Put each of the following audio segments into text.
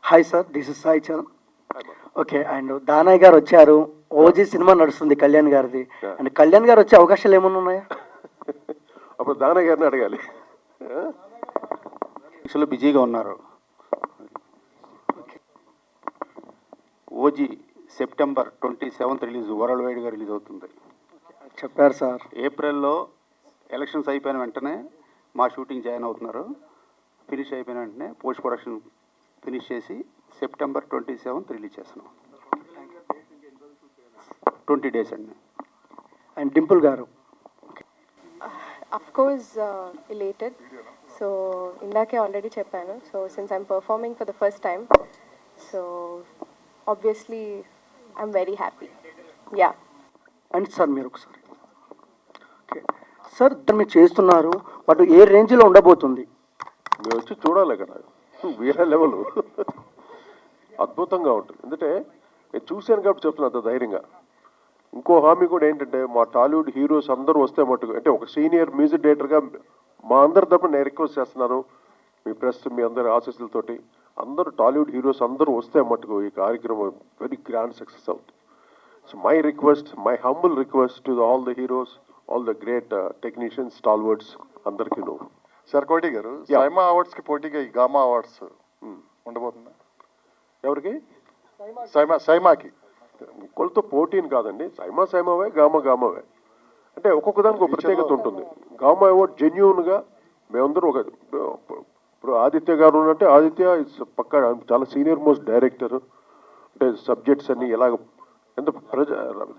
Hi sir, this is Sai Charan. Okay, and Danayya గారు వచ్చారు. OG cinema నడుస్తుంది కళ్యాణ్ గారిది. అండ్ కళ్యాణ్ గారు వచ్చే అవకాశాలు ఏమైనా ఉన్నాయా? అప్పుడు దానయ్య గారిని అడగాలి. యాక్చువల్లీ బిజీగా ఉన్నారు. OG September 27th release, world వైడ్గా రిలీజ్ అవుతుంది. చెప్పారు సార్. ఏప్రిల్లో ఎలక్షన్స్ అయిపోయిన వెంటనే మా షూటింగ్ జాయిన్ అవుతున్నారు. ఫినిష్ అయిపోయిన వెంటనే పోస్ట్ ప్రొడక్షన్ ఫినిష్ చేసి సెప్టెంబర్ 27th రిలీజ్ చేస్తున్నాం. 20 days అండి. అండ్ డింపుల్ గారు. Of course, elated. So, ఇందాకే ఆల్రెడీ చెప్పాను. So, since I'm performing for the first time, so obviously I'm very happy. Yeah. And sir మీరు ఒకసారి. ఓకే సార్, మీరు చేస్తున్నారు, బట్ ఏ రేంజ్లో ఉండబోతుంది? మీరు వచ్చి చూడాలి ఇక్కడ, వేరే లెవెల్ అద్భుతంగా ఉంటుంది. ఎందుకంటే నేను చూశాను కాబట్టి చెప్తున్నా అంత ధైర్యంగా. ఇంకో హామీ కూడా ఏంటంటే, మా టాలీవుడ్ హీరోస్ అందరూ వస్తే మటుకు, అంటే ఒక సీనియర్ మ్యూజిక్ డైరెక్టర్గా మా అందరి తరపున నేను రిక్వెస్ట్ చేస్తున్నాను, మీ ప్రెస్ మీ అందరి ఆశీస్సులతోటి అందరూ టాలీవుడ్ హీరోస్ అందరూ వస్తే మటుకు ఈ కార్యక్రమం వెరీ గ్రాండ్ సక్సెస్ అవుతుంది. So my request, my humble request to all the heroes, all the great technicians, stalwarts అందరికీ. సార్ కోటి గారు, సైమా అవార్డ్స్కి పోటీగా ఈ గామా అవార్డ్స్ ఉండబోతుందా? ఎవరికి? సైమాకి ఒక్కరితో పోటీని కాదండి. సైమావే, గామావే. అంటే ఒక్కొక్క దానికి ఒక ప్రత్యేకత ఉంటుంది. గామా అవార్డ్ జెన్యూన్గా మేమందరూ ఒక, ఇప్పుడు ఆదిత్య గారు ఉన్నట్టే, ఆదిత్య ఇస్ పక్కా చాలా సీనియర్ మోస్ట్ డైరెక్టర్. అంటే సబ్జెక్ట్స్ అన్ని ఎలాగ ఎంత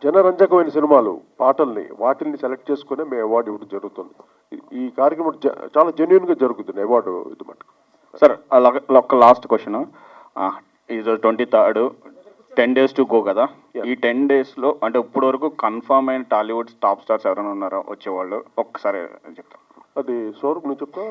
జనరంజకమైన సినిమాలు, పాటల్ని వాటిల్ని సెలెక్ట్ చేసుకునే మేము అవార్డు ఇవ్వడం జరుగుతుంది. ఈ కార్యక్రమం చాలా జెన్యూన్గా జరుగుతుంది అవార్డు ఇది మటుకు. సార్ ఒక లాస్ట్ క్వశ్చన్. ఇది 23rd, 10 days టు గో కదా. ఈ 10 daysలో అంటే ఇప్పుడు వరకు కన్ఫర్మ్ అయిన టాలీవుడ్ టాప్ స్టార్స్ ఎవరైనా ఉన్నారో వచ్చేవాళ్ళు? ఒక్కసారి చెప్తాను. అది సౌరభ్ నువ్వు చెప్తా.